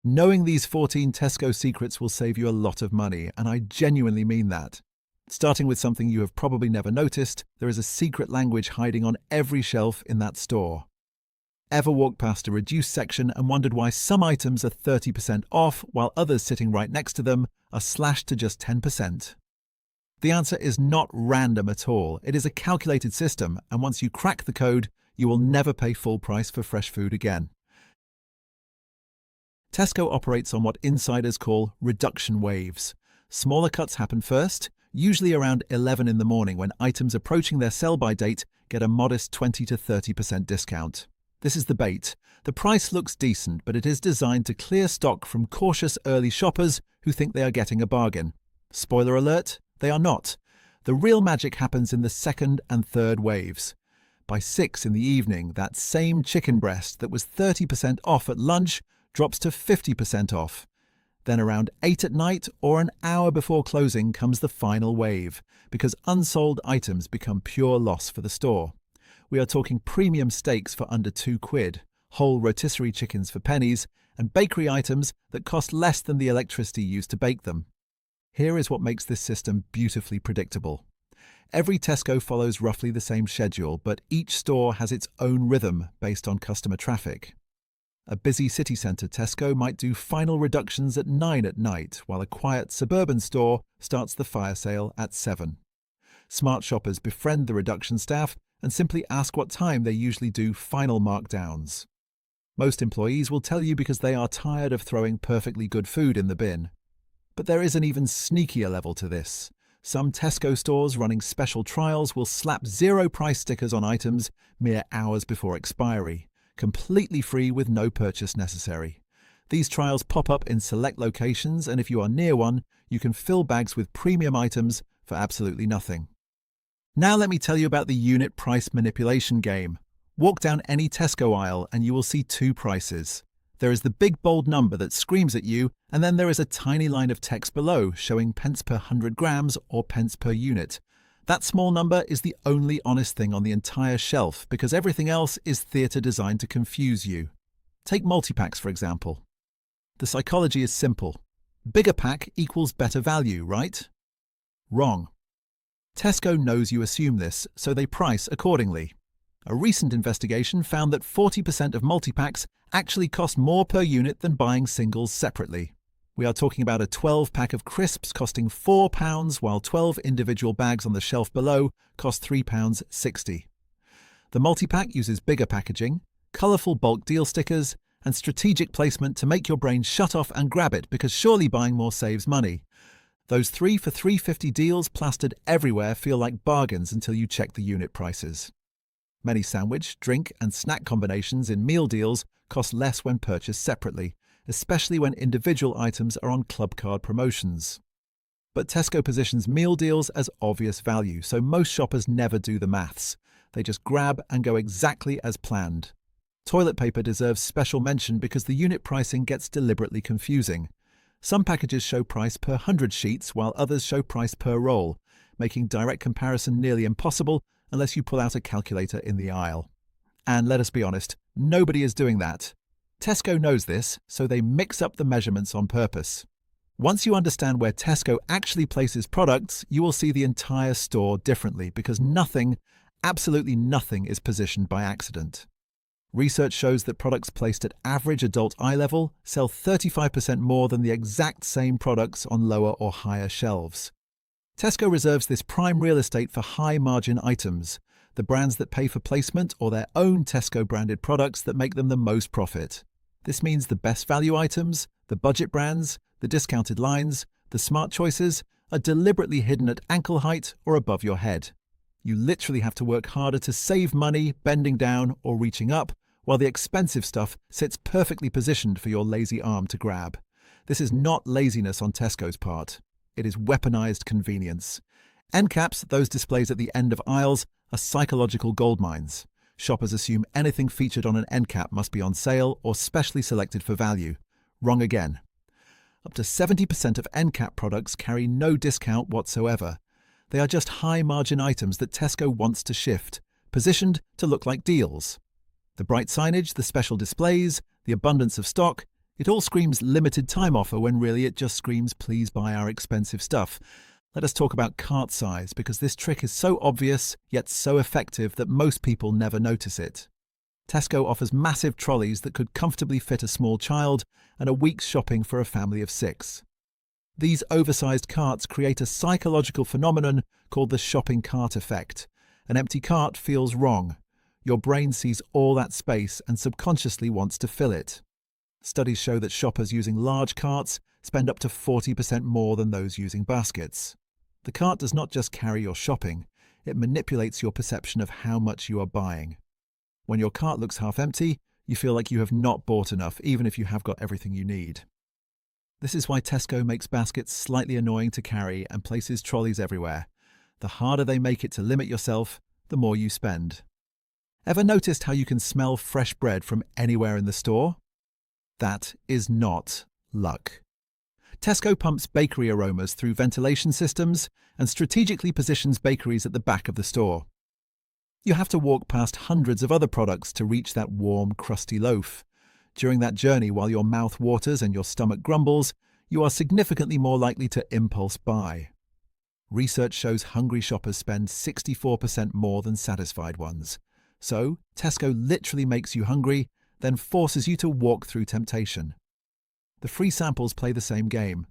Knowing these 14 Tesco secrets will save you a lot of money, and I genuinely mean that. Starting with something you have probably never noticed, there is a secret language hiding on every shelf in that store. Ever walked past a reduced section and wondered why some items are 30% off while others sitting right next to them are slashed to just 10%? The answer is not random at all. It is a calculated system, and once you crack the code, you will never pay full price for fresh food again. Tesco operates on what insiders call reduction waves. Smaller cuts happen first, usually around 11 in the morning when items approaching their sell-by date get a modest 20 to 30% discount. This is the bait. The price looks decent, but it is designed to clear stock from cautious early shoppers who think they are getting a bargain. Spoiler alert, they are not. The real magic happens in the second and third waves. By 6 in the evening, that same chicken breast that was 30% off at lunch drops to 50% off. Then around 8 at night or an hour before closing comes the final wave, because unsold items become pure loss for the store. We are talking premium steaks for under £2, whole rotisserie chickens for pennies, and bakery items that cost less than the electricity used to bake them. Here is what makes this system beautifully predictable. Every Tesco follows roughly the same schedule, but each store has its own rhythm based on customer traffic. A busy city centre Tesco might do final reductions at 9 at night, while a quiet suburban store starts the fire sale at 7. Smart shoppers befriend the reduction staff and simply ask what time they usually do final markdowns. Most employees will tell you because they are tired of throwing perfectly good food in the bin. But there is an even sneakier level to this. Some Tesco stores running special trials will slap zero price stickers on items mere hours before expiry, completely free with no purchase necessary. These trials pop up in select locations, and if you are near one, you can fill bags with premium items for absolutely nothing. Now let me tell you about the unit price manipulation game. Walk down any Tesco aisle and you will see two prices. There is the big bold number that screams at you, and then there is a tiny line of text below showing pence per 100 grams or pence per unit. That small number is the only honest thing on the entire shelf because everything else is theatre designed to confuse you. Take multi-packs for example. The psychology is simple. Bigger pack equals better value, right? Wrong. Tesco knows you assume this, so they price accordingly. A recent investigation found that 40% of multi-packs actually cost more per unit than buying singles separately. We are talking about a 12-pack of crisps costing £4, while 12 individual bags on the shelf below cost £3.60. The multi-pack uses bigger packaging, colourful bulk deal stickers, and strategic placement to make your brain shut off and grab it because surely buying more saves money. Those 3 for £3.50 deals plastered everywhere feel like bargains until you check the unit prices. Many sandwich, drink, and snack combinations in meal deals cost less when purchased separately, especially when individual items are on club card promotions. But Tesco positions meal deals as obvious value, so most shoppers never do the maths. They just grab and go exactly as planned. Toilet paper deserves special mention because the unit pricing gets deliberately confusing. Some packages show price per 100 sheets while others show price per roll, making direct comparison nearly impossible unless you pull out a calculator in the aisle. And let us be honest, nobody is doing that. Tesco knows this, so they mix up the measurements on purpose. Once you understand where Tesco actually places products, you will see the entire store differently because nothing, absolutely nothing, is positioned by accident. Research shows that products placed at average adult eye level sell 35% more than the exact same products on lower or higher shelves. Tesco reserves this prime real estate for high-margin items, the brands that pay for placement or their own Tesco-branded products that make them the most profit. This means the best value items, the budget brands, the discounted lines, the smart choices are deliberately hidden at ankle height or above your head. You literally have to work harder to save money bending down or reaching up, while the expensive stuff sits perfectly positioned for your lazy arm to grab. This is not laziness on Tesco's part. It is weaponized convenience. End caps, those displays at the end of aisles, are psychological goldmines. Shoppers assume anything featured on an end cap must be on sale or specially selected for value. Wrong again. Up to 70% of end cap products carry no discount whatsoever. They are just high-margin items that Tesco wants to shift, positioned to look like deals. The bright signage, the special displays, the abundance of stock, It all screams limited time offer when really it just screams please buy our expensive stuff. Let us talk about cart size, because this trick is so obvious yet so effective that most people never notice it. Tesco offers massive trolleys that could comfortably fit a small child and a week's shopping for a family of 6. These oversized carts create a psychological phenomenon called the shopping cart effect. An empty cart feels wrong. Your brain sees all that space and subconsciously wants to fill it. Studies show that shoppers using large carts spend up to 40% more than those using baskets. The cart does not just carry your shopping, it manipulates your perception of how much you are buying. When your cart looks half empty, you feel like you have not bought enough, even if you have got everything you need. This is why Tesco makes baskets slightly annoying to carry and places trolleys everywhere. The harder they make it to limit yourself, the more you spend. Ever noticed how you can smell fresh bread from anywhere in the store? That is not luck. Tesco pumps bakery aromas through ventilation systems and strategically positions bakeries at the back of the store. You have to walk past hundreds of other products to reach that warm, crusty loaf. During that journey, while your mouth waters and your stomach grumbles, you are significantly more likely to impulse buy. Research shows hungry shoppers spend 64% more than satisfied ones. So, Tesco literally makes you hungry, then forces you to walk through temptation. The free samples play the same game.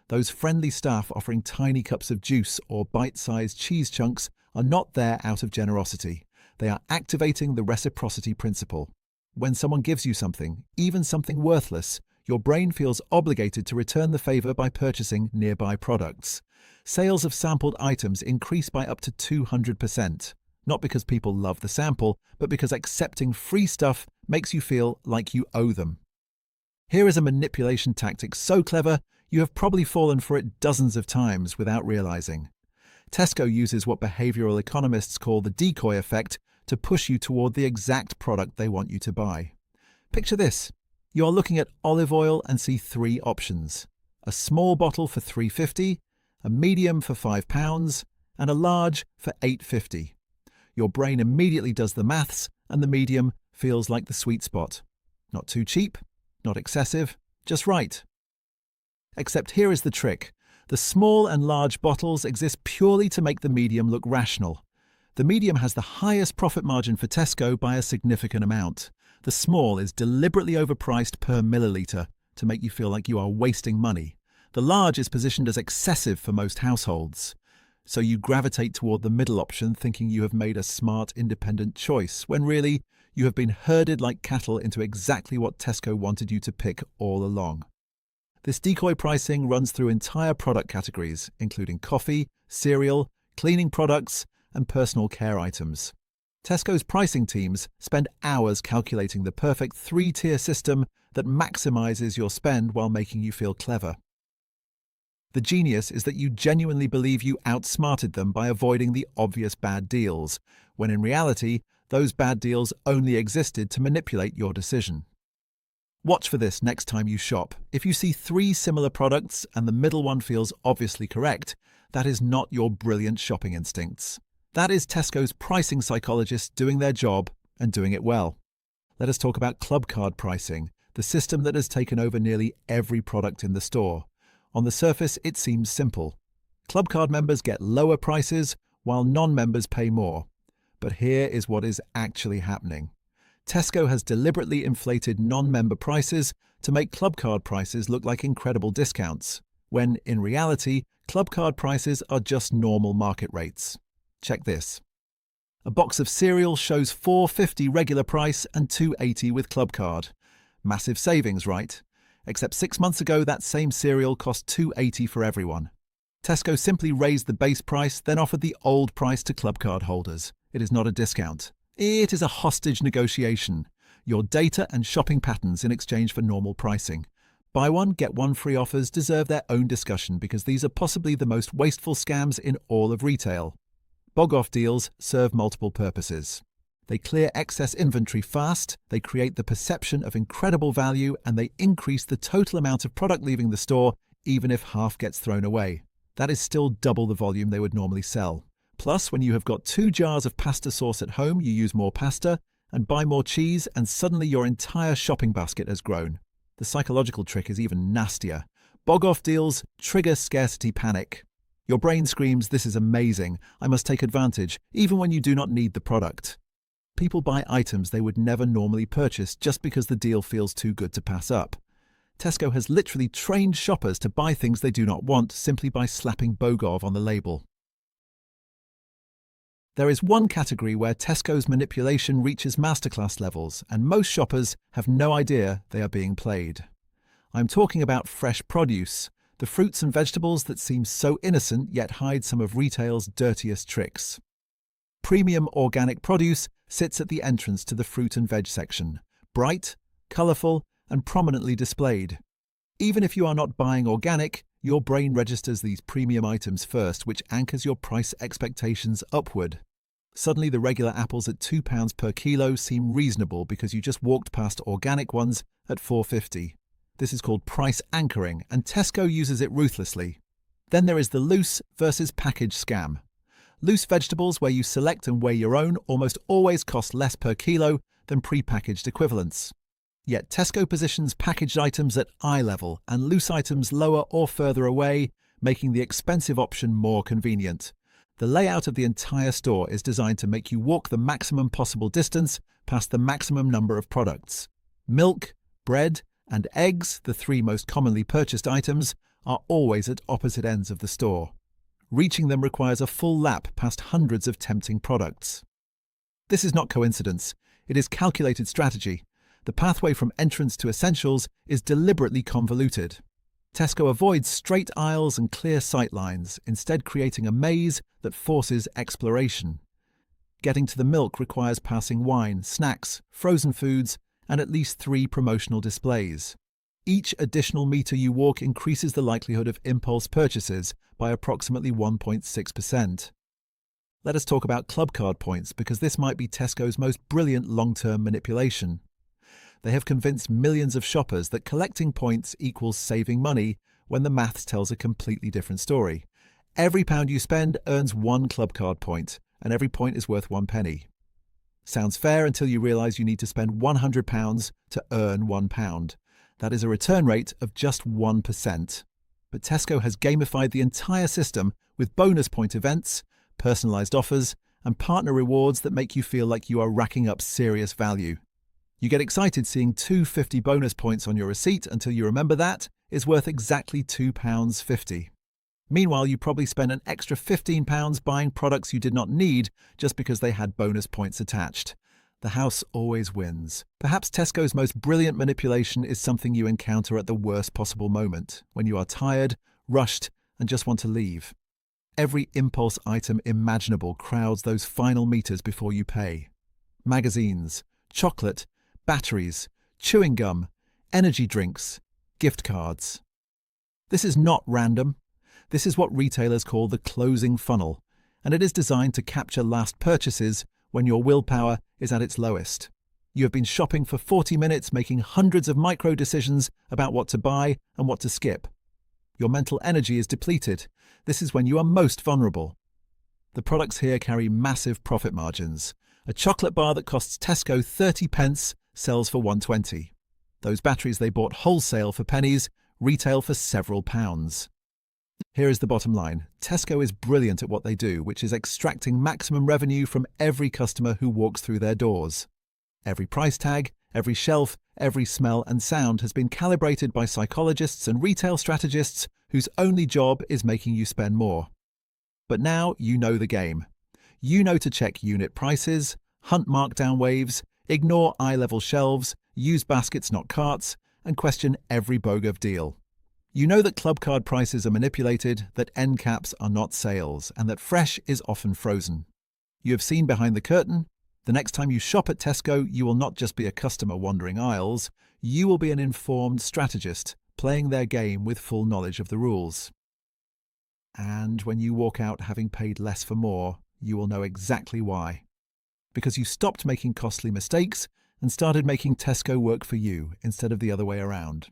Those friendly staff offering tiny cups of juice or bite-sized cheese chunks are not there out of generosity. They are activating the reciprocity principle. When someone gives you something, even something worthless, your brain feels obligated to return the favor by purchasing nearby products. Sales of sampled items increase by up to 200%. Not because people love the sample, but because accepting free stuff makes you feel like you owe them. Here is a manipulation tactic so clever, you have probably fallen for it dozens of times without realizing. Tesco uses what behavioral economists call the decoy effect to push you toward the exact product they want you to buy. Picture this. You are looking at olive oil and see 3 options. A small bottle for $3.50, a medium for £5, and a large for $8.50. Your brain immediately does the maths, and the medium feels like the sweet spot. Not too cheap, not excessive, just right. Except here is the trick. The small and large bottles exist purely to make the medium look rational. The medium has the highest profit margin for Tesco by a significant amount. The small is deliberately overpriced per milliliter to make you feel like you are wasting money. The large is positioned as excessive for most households. So you gravitate toward the middle option thinking you have made a smart, independent choice, when really you have been herded like cattle into exactly what Tesco wanted you to pick all along. This decoy pricing runs through entire product categories, including coffee, cereal, cleaning products, and personal care items. Tesco's pricing teams spend hours calculating the perfect 3-tier system that maximizes your spend while making you feel clever. The genius is that you genuinely believe you outsmarted them by avoiding the obvious bad deals, when in reality, those bad deals only existed to manipulate your decision. Watch for this next time you shop. If you see 3 similar products and the middle one feels obviously correct, that is not your brilliant shopping instincts. That is Tesco's pricing psychologists doing their job and doing it well. Let us talk about club card pricing, the system that has taken over nearly every product in the store. On the surface, it seems simple. Club card members get lower prices while non-members pay more. But here is what is actually happening. Tesco has deliberately inflated non-member prices to make club card prices look like incredible discounts, when in reality, club card prices are just normal market rates. Check this. A box of cereal shows $4.50 regular price and $2.80 with club card. Massive savings, right? Except 6 months ago, that same cereal cost $2.80 for everyone. Tesco simply raised the base price, then offered the old price to club card holders. It is not a discount. It is a hostage negotiation. Your data and shopping patterns in exchange for normal pricing. Buy one, get one free offers deserve their own discussion because these are possibly the most wasteful scams in all of retail. Bog-off deals serve multiple purposes. They clear excess inventory fast, they create the perception of incredible value, and they increase the total amount of product leaving the store, even if half gets thrown away. That is still double the volume they would normally sell. Plus, when you have got 2 jars of pasta sauce at home, you use more pasta and buy more cheese, and suddenly your entire shopping basket has grown. The psychological trick is even nastier. Bog-off deals trigger scarcity panic. Your brain screams, "This is amazing, I must take advantage," even when you do not need the product. People buy items they would never normally purchase just because the deal feels too good to pass up. Tesco has literally trained shoppers to buy things they do not want simply by slapping Bogov on the label. There is one category where Tesco's manipulation reaches masterclass levels, and most shoppers have no idea they are being played. I'm talking about fresh produce, the fruits and vegetables that seem so innocent yet hide some of retail's dirtiest tricks. Premium organic produce sits at the entrance to the fruit and veg section, bright, colourful, and prominently displayed. Even if you are not buying organic, your brain registers these premium items first, which anchors your price expectations upward. Suddenly, the regular apples at £2 per kilo seem reasonable because you just walked past organic ones at £4.50. This is called price anchoring, and Tesco uses it ruthlessly. Then there is the loose versus package scam. Loose vegetables, where you select and weigh your own, almost always cost less per kilo than pre-packaged equivalents. Yet Tesco positions packaged items at eye level and loose items lower or further away, making the expensive option more convenient. The layout of the entire store is designed to make you walk the maximum possible distance past the maximum number of products. Milk, bread, and eggs, the three most commonly purchased items, are always at opposite ends of the store. Reaching them requires a full lap past hundreds of tempting products. This is not coincidence. It is calculated strategy. The pathway from entrance to essentials is deliberately convoluted. Tesco avoids straight aisles and clear sight lines, instead creating a maze that forces exploration. Getting to the milk requires passing wine, snacks, frozen foods, and at least 3 promotional displays. Each additional metre you walk increases the likelihood of impulse purchases by approximately 1.6%. Let us talk about club card points, because this might be Tesco's most brilliant long-term manipulation. They have convinced millions of shoppers that collecting points equals saving money when the maths tells a completely different story. Every pound you spend earns 1 club card point, and every point is worth 1 penny. Sounds fair until you realise you need to spend £100 to earn £1. That is a return rate of just 1%. But Tesco has gamified the entire system with bonus point events, personalised offers, and partner rewards that make you feel like you are racking up serious value. You get excited seeing 250 bonus points on your receipt until you remember that is worth exactly £2.50. Meanwhile, you probably spent an extra £15 buying products you did not need just because they had bonus points attached. The house always wins. Perhaps Tesco's most brilliant manipulation is something you encounter at the worst possible moment, when you are tired, rushed, and just want to leave. Every impulse item imaginable crowds those final meters before you pay. Magazines, chocolate, batteries, chewing gum, energy drinks, gift cards. This is not random. This is what retailers call the closing funnel, and it is designed to capture last purchases when your willpower is at its lowest. You have been shopping for 40 minutes, making hundreds of micro decisions about what to buy and what to skip. Your mental energy is depleted. This is when you are most vulnerable. The products here carry massive profit margins. A chocolate bar that costs Tesco 30 pence sells for 1.20. Those batteries they bought wholesale for pennies retail for several pounds. Here is the bottom line. Tesco is brilliant at what they do, which is extracting maximum revenue from every customer who walks through their doors. Every price tag, every shelf, every smell and sound has been calibrated by psychologists and retail strategists whose only job is making you spend more. But now you know the game. You know to check unit prices, hunt markdown waves, ignore eye-level shelves, use baskets not carts, and question every Bogov deal. You know that club card prices are manipulated, that end caps are not sales, and that fresh is often frozen. You have seen behind the curtain. The next time you shop at Tesco, you will not just be a customer wandering aisles, you will be an informed strategist, playing their game with full knowledge of the rules. And when you walk out having paid less for more, you will know exactly why. Because you stopped making costly mistakes and started making Tesco work for you instead of the other way around.